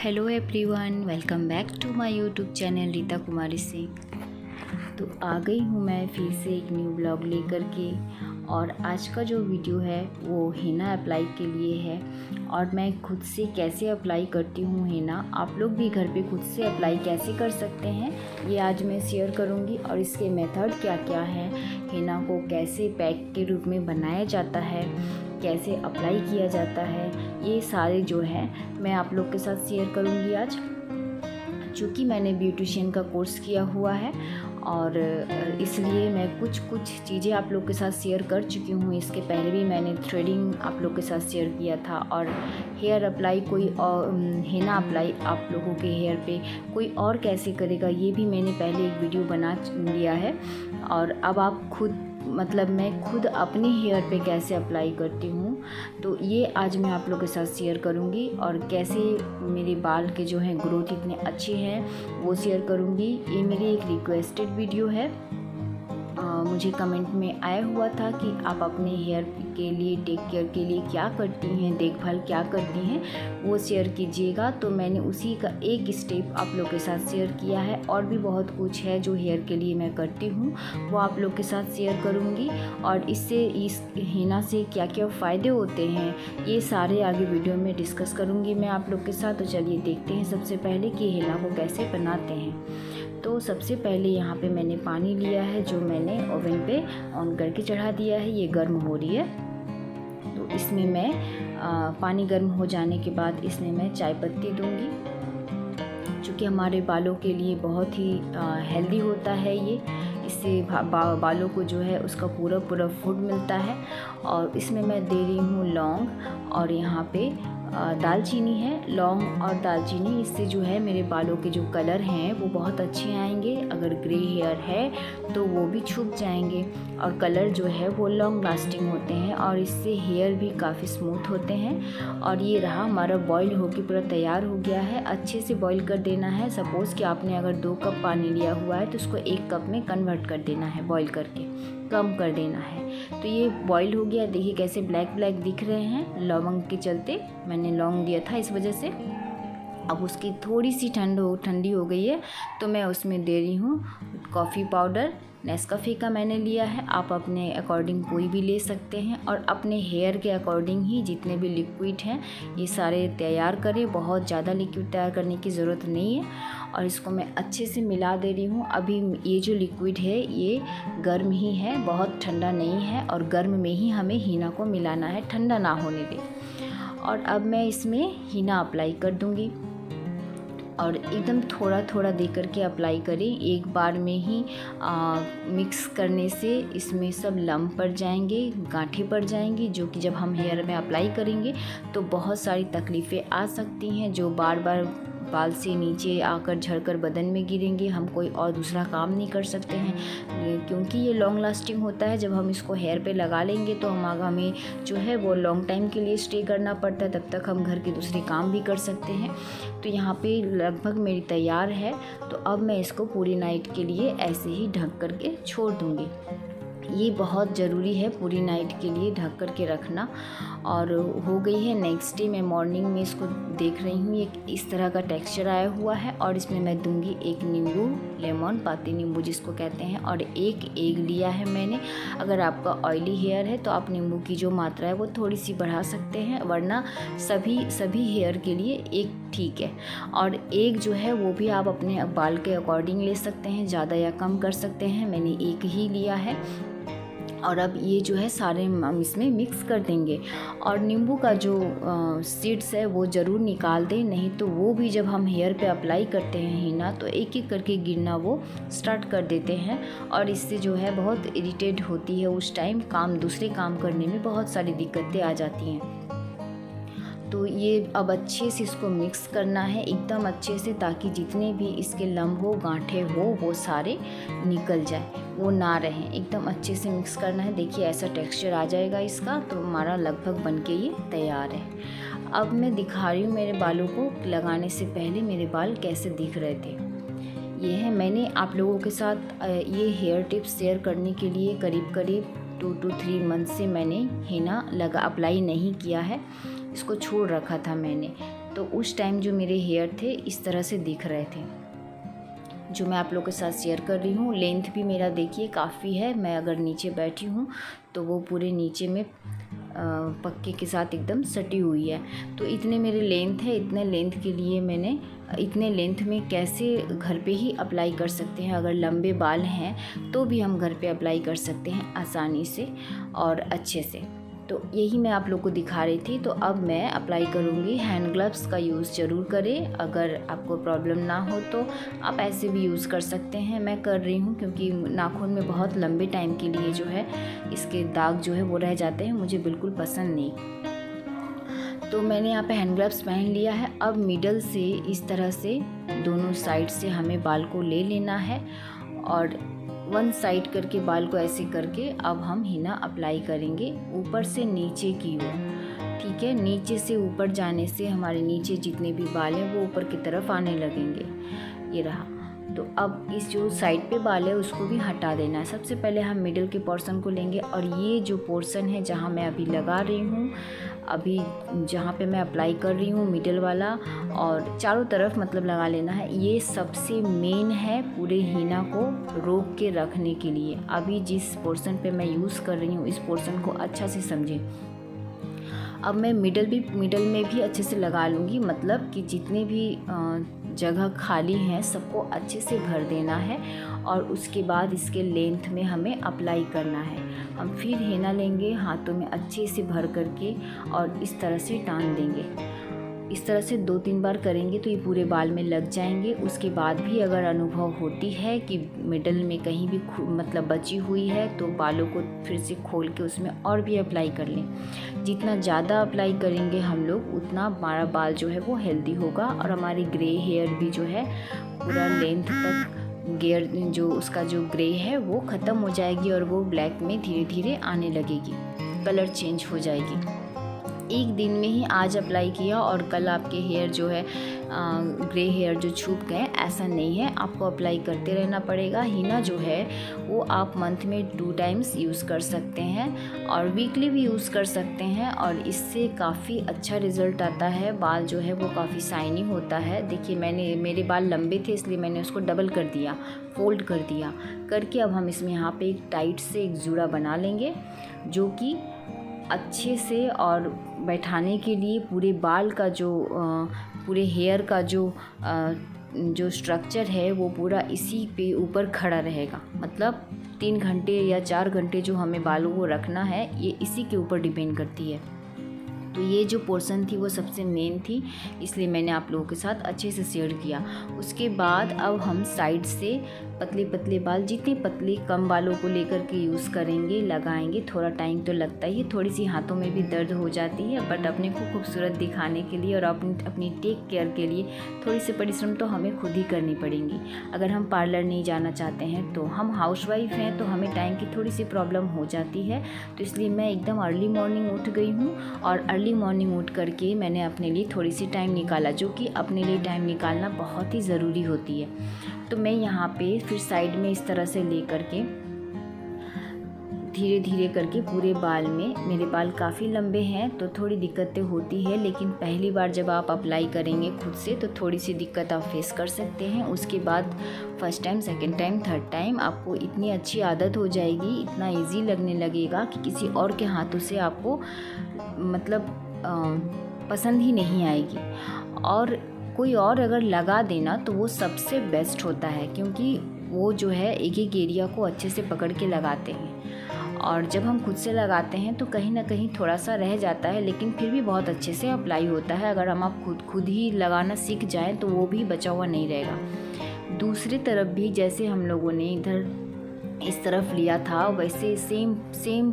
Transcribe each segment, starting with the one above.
Hello everyone, welcome back to my YouTube channel Rita Kumari Singh. तो आ गई हूँ मैं फिर से एक न्यू ब्लॉग लेकर के। और आज का जो वीडियो है वो हेना अप्लाई के लिए है और मैं खुद से कैसे अप्लाई करती हूँ हेना, आप लोग भी घर पे खुद से अप्लाई कैसे कर सकते हैं ये आज मैं शेयर करूँगी। और इसके मेथड क्या क्या हैं, हेना को कैसे पैक के रूप में बनाया जाता है, कैसे अप्लाई किया जाता है, ये सारे जो हैं मैं आप लोग के साथ शेयर करूँगी आज। चूँकि मैंने ब्यूटिशियन का कोर्स किया हुआ है और इसलिए मैं कुछ चीज़ें आप लोग के साथ शेयर कर चुकी हूँ। इसके पहले भी मैंने थ्रेडिंग आप लोग के साथ शेयर किया था और हेयर अप्लाई कोई और हेना अप्लाई आप लोगों के हेयर पे कोई और कैसे करेगा ये भी मैंने पहले एक वीडियो बना लिया है। और अब आप खुद मैं खुद अपने हेयर पे कैसे अप्लाई करती हूँ तो ये आज मैं आप लोग के साथ शेयर करूँगी। और कैसे मेरे बाल के जो हैं ग्रोथ इतने अच्छे हैं वो शेयर करूँगी। ये मेरी एक रिक्वेस्टेड वीडियो है। मुझे कमेंट में आया हुआ था कि आप अपने हेयर के लिए टेक केयर के लिए क्या करती हैं, देखभाल क्या करती हैं, वो शेयर कीजिएगा। तो मैंने उसी का एक स्टेप आप लोग के साथ शेयर किया है। और भी बहुत कुछ है जो हेयर के लिए मैं करती हूँ वो आप लोग के साथ शेयर करूँगी। और इससे इस हेना से क्या क्या फ़ायदे होते हैं ये सारे आगे वीडियो में डिस्कस करूँगी मैं आप लोग के साथ। तो चलिए देखते हैं सबसे पहले कि हेना को कैसे बनाते हैं। तो सबसे पहले यहाँ पे मैंने पानी लिया है जो मैंने ओवन पे ऑन करके चढ़ा दिया है, ये गर्म हो रही है। तो इसमें मैं पानी गर्म हो जाने के बाद इसमें मैं चाय पत्ती दूँगी, क्योंकि हमारे बालों के लिए बहुत ही हेल्दी होता है ये। इससे बालों को जो है उसका पूरा फूड मिलता है। और इसमें मैं दे रही हूँ लौंग और यहाँ पे दालचीनी है। लौंग और दालचीनी इससे जो है मेरे बालों के जो कलर हैं वो बहुत अच्छे आएंगे। अगर ग्रे हेयर है तो वो भी छुप जाएंगे और कलर जो है वो लॉन्ग लास्टिंग होते हैं और इससे हेयर भी काफ़ी स्मूथ होते हैं। और ये रहा हमारा बॉईल होकर पूरा तैयार हो गया है। अच्छे से बॉईल कर देना है। सपोज़ कि आपने अगर 2 कप पानी लिया हुआ है तो उसको 1 कप में कन्वर्ट कर देना है, बॉईल करके कम कर देना है। तो ये बॉईल हो गया। देखिए कैसे ब्लैक दिख रहे हैं, लौंग के चलते मैंने लौंग दिया था इस वजह से। अब उसकी थोड़ी सी ठंडी हो गई है तो मैं उसमें दे रही हूँ कॉफ़ी पाउडर। नेस्कैफ़े का मैंने लिया है, आप अपने अकॉर्डिंग कोई भी ले सकते हैं। और अपने हेयर के अकॉर्डिंग ही जितने भी लिक्विड हैं ये सारे तैयार करें। बहुत ज़्यादा लिक्विड तैयार करने की ज़रूरत नहीं है। और इसको मैं अच्छे से मिला दे रही हूँ। अभी ये जो लिक्विड है ये गर्म ही है, बहुत ठंडा नहीं है। और गर्म में ही हमें हीना को मिलाना है, ठंडा ना होने दें। और अब मैं इसमें हीना अप्लाई कर दूँगी और एकदम थोड़ा दे करके अप्लाई करें। एक बार में ही मिक्स करने से इसमें सब लम्प पड़ जाएंगे, गांठें पड़ जाएंगी, जो कि जब हम हेयर में अप्लाई करेंगे तो बहुत सारी तकलीफ़ें आ सकती हैं, जो बार बाल से नीचे आकर झड़कर बदन में गिरेंगे। हम कोई और दूसरा काम नहीं कर सकते हैं, क्योंकि ये लॉन्ग लास्टिंग होता है। जब हम इसको हेयर पे लगा लेंगे तो हमें जो है वो लॉन्ग टाइम के लिए स्टे करना पड़ता है, तब तक हम घर के दूसरे काम भी कर सकते हैं। तो यहाँ पे लगभग मेरी तैयार है। तो अब मैं इसको पूरी नाइट के लिए ऐसे ही ढक करके छोड़ दूँगी। ये बहुत ज़रूरी है पूरी नाइट के लिए ढक कर के रखना। और हो गई है नेक्स्ट डे मैं मॉर्निंग में इसको देख रही हूँ, ये इस तरह का टेक्सचर आया हुआ है। और इसमें मैं दूंगी 1 नींबू, लेमन पाती नींबू जिसको कहते हैं, और 1 एग लिया है मैंने। अगर आपका ऑयली हेयर है तो आप नींबू की जो मात्रा है वो थोड़ी सी बढ़ा सकते हैं, वरना सभी हेयर के लिए 1 ठीक है। और एग जो है वो भी आप अपने बाल के अकॉर्डिंग ले सकते हैं, ज़्यादा या कम कर सकते हैं। मैंने 1 ही लिया है। और अब ये जो है सारे हम इसमें मिक्स कर देंगे। और नींबू का जो सीड्स है वो ज़रूर निकाल दें, नहीं तो वो भी जब हम हेयर पे अप्लाई करते हैं हीना तो एक करके गिरना वो स्टार्ट कर देते हैं। और इससे जो है बहुत इरिटेट होती है, उस टाइम दूसरे काम करने में बहुत सारी दिक्कतें आ जाती हैं। तो ये अब अच्छे से इसको मिक्स करना है एकदम अच्छे से, ताकि जितने भी इसके लम्ब हो, गांठे हो, वो सारे निकल जाए, वो ना रहें। एकदम अच्छे से मिक्स करना है। देखिए ऐसा टेक्सचर आ जाएगा इसका। तो हमारा लगभग बनके ये तैयार है। अब मैं दिखा रही हूँ मेरे बालों को लगाने से पहले मेरे बाल कैसे दिख रहे थे। ये है, मैंने आप लोगों के साथ ये हेयर टिप्स शेयर करने के लिए करीब 2 to 3 मंथ से मैंने हीना अप्लाई नहीं किया है, इसको छोड़ रखा था मैंने। तो उस टाइम जो मेरे हेयर थे इस तरह से दिख रहे थे, जो मैं आप लोगों के साथ शेयर कर रही हूँ। लेंथ भी मेरा देखिए काफ़ी है, मैं अगर नीचे बैठी हूँ तो वो पूरे नीचे में पक्के के साथ एकदम सटी हुई है। तो इतने मेरे लेंथ है, इतने लेंथ के लिए मैंने इतने लेंथ में कैसे घर पे ही अप्लाई कर सकते हैं। अगर लंबे बाल हैं तो भी हम घर पे अप्लाई कर सकते हैं आसानी से और अच्छे से। तो यही मैं आप लोग को दिखा रही थी। तो अब मैं अप्लाई करूँगी। हैंड ग्लव्स का यूज़ ज़रूर करें, अगर आपको प्रॉब्लम ना हो तो आप ऐसे भी यूज़ कर सकते हैं। मैं कर रही हूँ क्योंकि नाखून में बहुत लंबे टाइम के लिए जो है इसके दाग जो है वो रह जाते हैं, मुझे बिल्कुल पसंद नहीं। तो मैंने यहाँ पे हैंड ग्लव्स पहन लिया है। अब मिडल से इस तरह से दोनों साइड से हमें बाल को ले लेना है और वन साइड करके बाल को ऐसे करके अब हम हिना अप्लाई करेंगे ऊपर से नीचे की ओर। ठीक है, नीचे से ऊपर जाने से हमारे नीचे जितने भी बाल हैं वो ऊपर की तरफ आने लगेंगे। ये रहा। तो अब इस जो साइड पे बाल है उसको भी हटा देना है। सबसे पहले हम मिडिल के पोर्शन को लेंगे और ये जो पोर्शन है जहाँ मैं अभी लगा रही हूँ, अभी जहाँ पे मैं अप्लाई कर रही हूँ मिडिल वाला, और चारों तरफ मतलब लगा लेना है। ये सबसे मेन है पूरे हिना को रोक के रखने के लिए। अभी जिस पोर्शन पे मैं यूज़ कर रही हूँ इस पोर्शन को अच्छा से समझें। अब मैं मिडल में भी अच्छे से लगा लूँगी, मतलब कि जितने भी जगह खाली हैं सबको अच्छे से भर देना है और उसके बाद इसके लेंथ में हमें अप्लाई करना है। हम फिर हिना लेंगे, हाथों में अच्छे से भर करके और इस तरह से टान देंगे। इस तरह से 2-3 बार करेंगे तो ये पूरे बाल में लग जाएंगे। उसके बाद भी अगर अनुभव होती है कि मिडल में कहीं भी मतलब बची हुई है तो बालों को फिर से खोल के उसमें और भी अप्लाई कर लें। जितना ज़्यादा अप्लाई करेंगे हम लोग उतना हमारा बाल जो है वो हेल्दी होगा और हमारी ग्रे हेयर भी जो है पूरा लेंथ तक गेयर जो उसका जो ग्रे है वो ख़त्म हो जाएगी और वो ब्लैक में धीरे धीरे आने लगेगी, कलर चेंज हो जाएगी। एक दिन में ही आज अप्लाई किया और कल आपके हेयर जो है ग्रे हेयर जो छूट गए, ऐसा नहीं है। आपको अप्लाई करते रहना पड़ेगा। हिना जो है वो आप मंथ में 2 टाइम्स यूज़ कर सकते हैं और वीकली भी यूज़ कर सकते हैं और इससे काफ़ी अच्छा रिज़ल्ट आता है। बाल जो है वो काफ़ी शाइनी होता है। देखिए मेरे बाल लंबे थे इसलिए मैंने उसको डबल कर दिया, फोल्ड कर दिया करके अब हम इसमें यहाँ पे एक टाइट से एक जूड़ा बना लेंगे जो कि अच्छे से और बैठाने के लिए पूरे बाल का जो पूरे हेयर का जो स्ट्रक्चर है वो पूरा इसी पे ऊपर खड़ा रहेगा। मतलब 3 घंटे या 4 घंटे जो हमें बालों को रखना है ये इसी के ऊपर डिपेंड करती है। तो ये जो पोर्शन थी वो सबसे मेन थी, इसलिए मैंने आप लोगों के साथ अच्छे से शेयर किया। उसके बाद अब हम साइड से पतले पतले बाल, जितने पतले कम बालों को लेकर के यूज़ करेंगे, लगाएंगे। थोड़ा टाइम तो लगता ही है, थोड़ी सी हाथों में भी दर्द हो जाती है, बट अपने को खूबसूरत दिखाने के लिए और अपनी टेक केयर के लिए थोड़ी सी परिश्रम तो हमें खुद ही करनी पड़ेंगी। अगर हम पार्लर नहीं जाना चाहते हैं तो हम हाउसवाइफ हैं तो हमें टाइम की थोड़ी सी प्रॉब्लम हो जाती है। तो इसलिए मैं एकदम अर्ली मॉर्निंग उठ गई हूँ और अर्ली मॉर्निंग उठ करके मैंने अपने लिए थोड़ी सी टाइम निकाला, जो कि अपने लिए टाइम निकालना बहुत ही ज़रूरी होती है। तो मैं यहाँ पे फिर साइड में इस तरह से ले करके धीरे धीरे करके पूरे बाल में, मेरे बाल काफ़ी लंबे हैं तो थोड़ी दिक्कतें होती है, लेकिन पहली बार जब आप अप्लाई करेंगे खुद से तो थोड़ी सी दिक्कत आप फेस कर सकते हैं। उसके बाद first time, second time, third time आपको इतनी अच्छी आदत हो जाएगी, इतना इजी लगने लगेगा कि किसी और के हाथों से आपको मतलब पसंद ही नहीं आएगी। और कोई और अगर लगा देना तो वो सबसे बेस्ट होता है, क्योंकि वो जो है एक एक एरिया को अच्छे से पकड़ के लगाते हैं। और जब हम खुद से लगाते हैं तो कहीं ना कहीं थोड़ा सा रह जाता है, लेकिन फिर भी बहुत अच्छे से अप्लाई होता है। अगर हम आप खुद ही लगाना सीख जाएं तो वो भी बचा हुआ नहीं रहेगा। दूसरी तरफ भी जैसे हम लोगों ने इधर इस तरफ लिया था वैसे सेम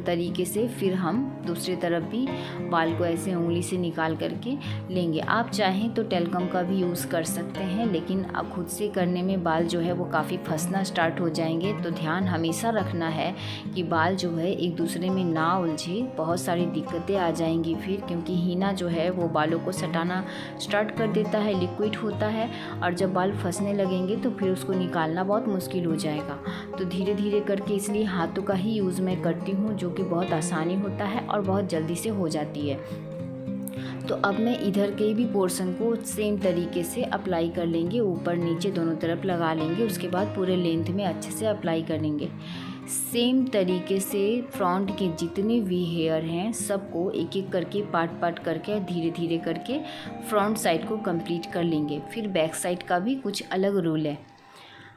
तरीके से फिर हम दूसरी तरफ भी बाल को ऐसे उंगली से निकाल करके लेंगे। आप चाहें तो टेलकम का भी यूज़ कर सकते हैं, लेकिन अब खुद से करने में बाल जो है वो काफ़ी फंसना स्टार्ट हो जाएंगे। तो ध्यान हमेशा रखना है कि बाल जो है एक दूसरे में ना उलझे, बहुत सारी दिक्कतें आ जाएंगी फिर, क्योंकि हिना जो है वो बालों को सटाना स्टार्ट कर देता है, लिक्विड होता है, और जब बाल फंसने लगेंगे तो फिर उसको निकालना बहुत मुश्किल हो जाएगा। तो धीरे धीरे करके इसलिए हाथों का ही यूज़ मैं करती हूँ, जो कि बहुत आसानी होता है और बहुत जल्दी से हो जाती है। तो अब मैं इधर के भी पोर्शन को सेम तरीके से अप्लाई कर लेंगे, ऊपर नीचे दोनों तरफ लगा लेंगे। उसके बाद पूरे लेंथ में अच्छे से अप्लाई करेंगे। सेम तरीके से फ्रंट के जितने भी हेयर हैं सबको एक एक करके पार्ट करके धीरे धीरे करके फ्रंट साइड को कंप्लीट कर लेंगे। फिर बैक साइड का भी कुछ अलग रूल है।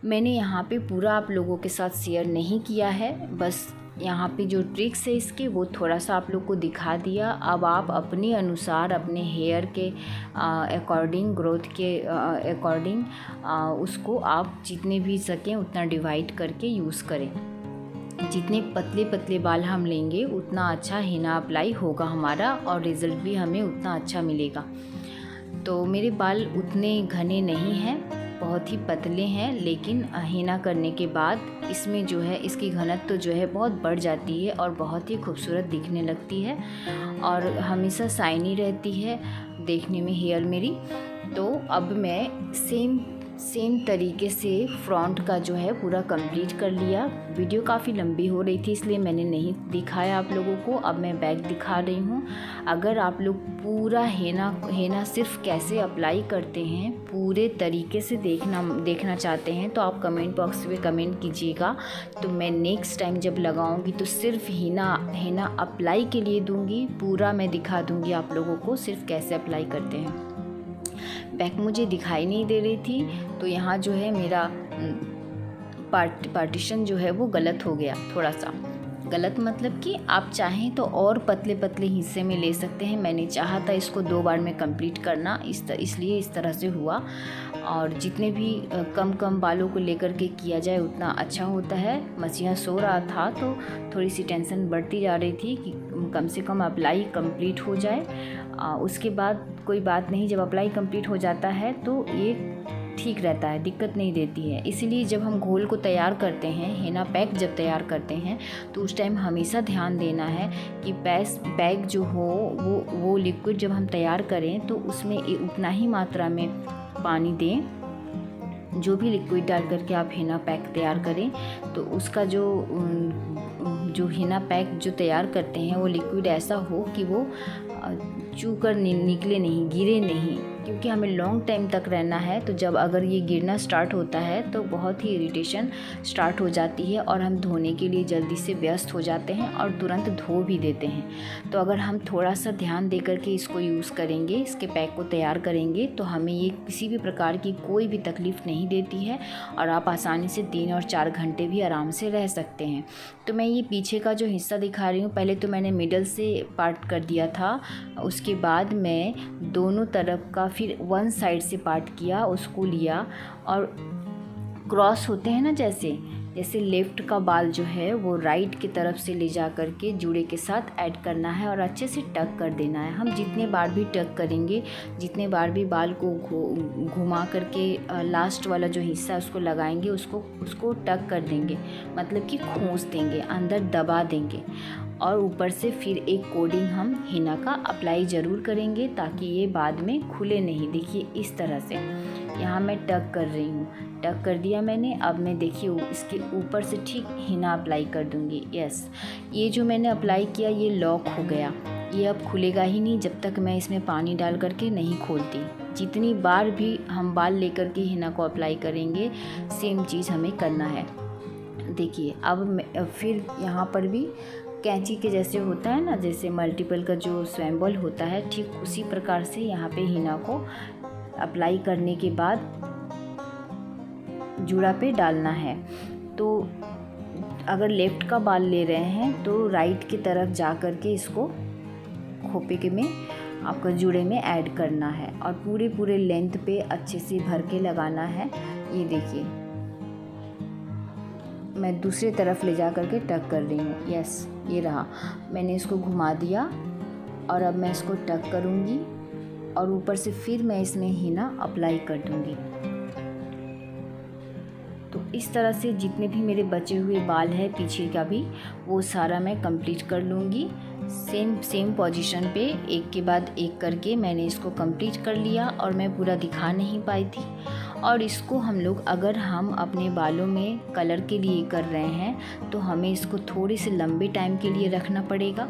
मैंने यहाँ पे पूरा आप लोगों के साथ शेयर नहीं किया है, बस यहाँ पे जो ट्रिक्स है इसके वो थोड़ा सा आप लोग को दिखा दिया। अब आप अपने अनुसार अपने हेयर के अकॉर्डिंग, ग्रोथ के अकॉर्डिंग उसको आप जितने भी सकें उतना डिवाइड करके यूज़ करें। जितने पतले पतले बाल हम लेंगे उतना अच्छा हेना अप्लाई होगा हमारा और रिज़ल्ट भी हमें उतना अच्छा मिलेगा। तो मेरे बाल उतने घने नहीं हैं, बहुत ही पतले हैं, लेकिन हेना करने के बाद इसमें जो है इसकी घनत्व तो जो है बहुत बढ़ जाती है और बहुत ही खूबसूरत दिखने लगती है और हमेशा शाइनी रहती है देखने में हेयर मेरी। तो अब मैं सेम तरीके से फ्रंट का जो है पूरा कंप्लीट कर लिया। वीडियो काफ़ी लंबी हो रही थी इसलिए मैंने नहीं दिखाया आप लोगों को। अब मैं बैक दिखा रही हूँ। अगर आप लोग पूरा हेना सिर्फ कैसे अप्लाई करते हैं पूरे तरीके से देखना चाहते हैं तो आप कमेंट बॉक्स में कमेंट कीजिएगा। तो मैं नेक्स्ट टाइम जब लगाऊंगी तो सिर्फ हेना अप्लाई के लिए दूंगी, पूरा मैं दिखा दूंगी आप लोगों को सिर्फ कैसे अप्लाई करते हैं। बैक मुझे दिखाई नहीं दे रही थी तो यहाँ जो है मेरा पार्टीशन जो है वो गलत हो गया, थोड़ा सा गलत, मतलब कि आप चाहें तो और पतले पतले हिस्से में ले सकते हैं। मैंने चाहा था इसको 2 बार में कंप्लीट करना, इसलिए इस तरह से हुआ। और जितने भी कम बालों को लेकर के किया जाए उतना अच्छा होता है। मसीहा सो रहा था तो थोड़ी सी टेंशन बढ़ती जा रही थी कि कम से कम अप्लाई कंप्लीट हो जाए। उसके बाद कोई बात नहीं, जब अप्लाई कंप्लीट हो जाता है तो ये ठीक रहता है, दिक्कत नहीं देती है। इसीलिए जब हम घोल को तैयार करते हैं, हेना पैक जब तैयार करते हैं तो उस टाइम हमेशा ध्यान देना है कि पैक जो हो वो लिक्विड जब हम तैयार करें तो उसमें उतना ही मात्रा में पानी दें। जो भी लिक्विड डाल करके आप हेना पैक तैयार करें तो उसका जो हेना पैक जो तैयार करते हैं वो लिक्विड ऐसा हो कि वो चू कर निकले नहीं, गिरे नहीं, क्योंकि हमें लॉन्ग टाइम तक रहना है। तो जब अगर ये गिरना स्टार्ट होता है तो बहुत ही इरिटेशन स्टार्ट हो जाती है और हम धोने के लिए जल्दी से व्यस्त हो जाते हैं और तुरंत धो भी देते हैं। तो अगर हम थोड़ा सा ध्यान दे करके इसको यूज़ करेंगे, इसके पैक को तैयार करेंगे तो हमें ये किसी भी प्रकार की कोई भी तकलीफ़ नहीं देती है और आप आसानी से 3 और 4 घंटे भी आराम से रह सकते हैं। तो मैं ये पीछे का जो हिस्सा दिखा रही हूँ, पहले तो मैंने मिडल से पार्ट कर दिया था, उसके बाद मैं दोनों तरफ का फिर 1 साइड से पार्ट किया, उसको लिया और क्रॉस होते हैं ना, जैसे लेफ़्ट का बाल जो है वो राइट की तरफ से ले जा कर के जूड़े के साथ ऐड करना है और अच्छे से टक कर देना है। हम जितने बार भी टक करेंगे, जितने बार भी बाल को घुमा करके लास्ट वाला जो हिस्सा उसको लगाएंगे, उसको टक कर देंगे, मतलब कि खोस देंगे, अंदर दबा देंगे और ऊपर से फिर एक कोडिंग हम हेना का अप्लाई ज़रूर करेंगे ताकि ये बाद में खुले नहीं। देखिए इस तरह से यहाँ मैं टक कर रही हूँ, टक कर दिया मैंने। अब मैं देखिए इसके ऊपर से ठीक हेना अप्लाई कर दूँगी। यस, ये जो मैंने अप्लाई किया ये लॉक हो गया, ये अब खुलेगा ही नहीं जब तक मैं इसमें पानी डाल करके नहीं खोलती। जितनी बार भी हम बाल लेकर के हेना को अप्लाई करेंगे सेम चीज़ हमें करना है। देखिए अब फिर यहाँ पर भी कैंची के जैसे होता है ना, जैसे मल्टीपल का जो स्वैम्बल होता है, ठीक उसी प्रकार से यहाँ पे हेना को अप्लाई करने के बाद जूड़ा पे डालना है। तो अगर लेफ़्ट का बाल ले रहे हैं तो राइट की तरफ जा कर के इसको खोपे के में आपका जूड़े में ऐड करना है और पूरे लेंथ पे अच्छे से भर के लगाना है। ये देखिए मैं दूसरी तरफ ले जा कर के टक कर रही हूँ। यस, ये रहा, मैंने इसको घुमा दिया और अब मैं इसको टक करूँगी और ऊपर से फिर मैं इसमें हेना अप्लाई कर दूँगी। तो इस तरह से जितने भी मेरे बचे हुए बाल है पीछे का भी वो सारा मैं कंप्लीट कर लूँगी। सेम पोजीशन पे एक के बाद एक करके मैंने इसको कंप्लीट कर लिया और मैं पूरा दिखा नहीं पाई थी। और इसको हम लोग अगर हम अपने बालों में कलर के लिए कर रहे हैं तो हमें इसको थोड़े से लंबे टाइम के लिए रखना पड़ेगा।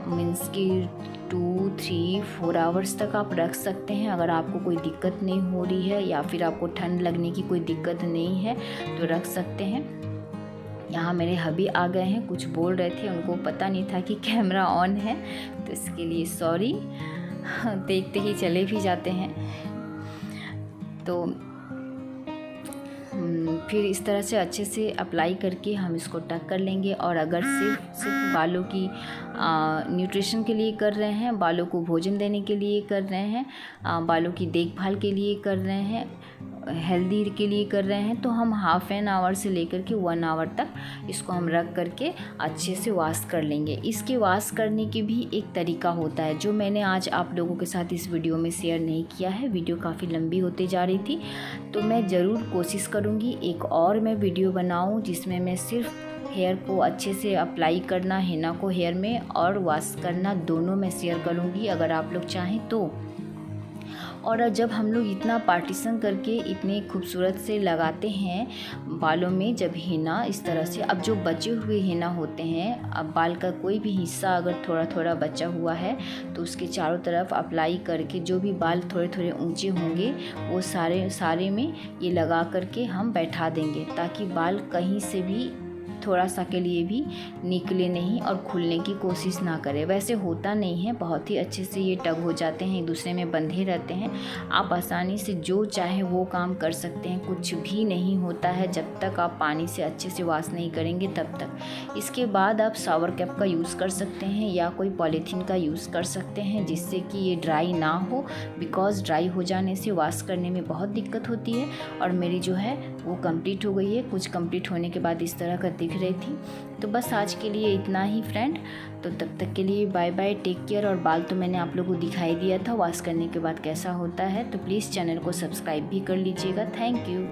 मीन्स कि 2-3-4 आवर्स तक आप रख सकते हैं। अगर आपको कोई दिक्कत नहीं हो रही है या फिर आपको ठंड लगने की कोई दिक्कत नहीं है तो रख सकते हैं। यहाँ मेरे हबी आ गए हैं, कुछ बोल रहे थे, उनको पता नहीं था कि कैमरा ऑन है, तो इसके लिए सॉरी। देखते ही चले भी जाते हैं। तो फिर इस तरह से अच्छे से अप्लाई करके हम इसको टक कर लेंगे। और अगर सिर्फ बालों की न्यूट्रिशन के लिए कर रहे हैं, बालों को भोजन देने के लिए कर रहे हैं, बालों की देखभाल के लिए कर रहे हैं, हेल्दी के लिए कर रहे हैं, तो हम हाफ एन आवर से लेकर के 1 आवर तक इसको हम रख करके अच्छे से वॉश कर लेंगे। इसके वॉश करने की भी एक तरीका होता है जो मैंने आज आप लोगों के साथ इस वीडियो में शेयर नहीं किया है। वीडियो काफ़ी लंबी होती जा रही थी, तो मैं ज़रूर कोशिश करूँगी एक और मैं वीडियो बनाऊँ जिसमें मैं सिर्फ हेयर को अच्छे से अप्लाई करना, हेना को हेयर में और वॉश करना दोनों मैं शेयर करूँगी अगर आप लोग चाहें तो। और जब हम लोग इतना पार्टीशन करके इतने खूबसूरत से लगाते हैं बालों में, जब हेना इस तरह से, अब जो बचे हुए हेना होते हैं, अब बाल का कोई भी हिस्सा अगर थोड़ा थोड़ा बचा हुआ है तो उसके चारों तरफ अप्लाई करके जो भी बाल थोड़े थोड़े ऊंचे होंगे वो सारे में ये लगा करके हम बैठा देंगे, ताकि बाल कहीं से भी थोड़ा सा के लिए भी निकले नहीं और खुलने की कोशिश ना करे। वैसे होता नहीं है, बहुत ही अच्छे से ये टग हो जाते हैं, एक दूसरे में बंधे रहते हैं। आप आसानी से जो चाहे वो काम कर सकते हैं, कुछ भी नहीं होता है जब तक आप पानी से अच्छे से वॉश नहीं करेंगे तब तक। इसके बाद आप शावर कैप का यूज़ कर सकते हैं या कोई पॉलीथीन का यूज़ कर सकते हैं जिससे कि ये ड्राई ना हो, बिकॉज़ ड्राई हो जाने से वॉश करने में बहुत दिक्कत होती है। और मेरी जो है वो कंप्लीट हो गई है, कुछ कंप्लीट होने के बाद इस तरह का दिख रही थी। तो बस आज के लिए इतना ही फ्रेंड, तो तब तक के लिए बाय बाय, टेक केयर। और बाल तो मैंने आप लोगों को दिखाई दिया था वॉश करने के बाद कैसा होता है, तो प्लीज़ चैनल को सब्सक्राइब भी कर लीजिएगा। Thank you.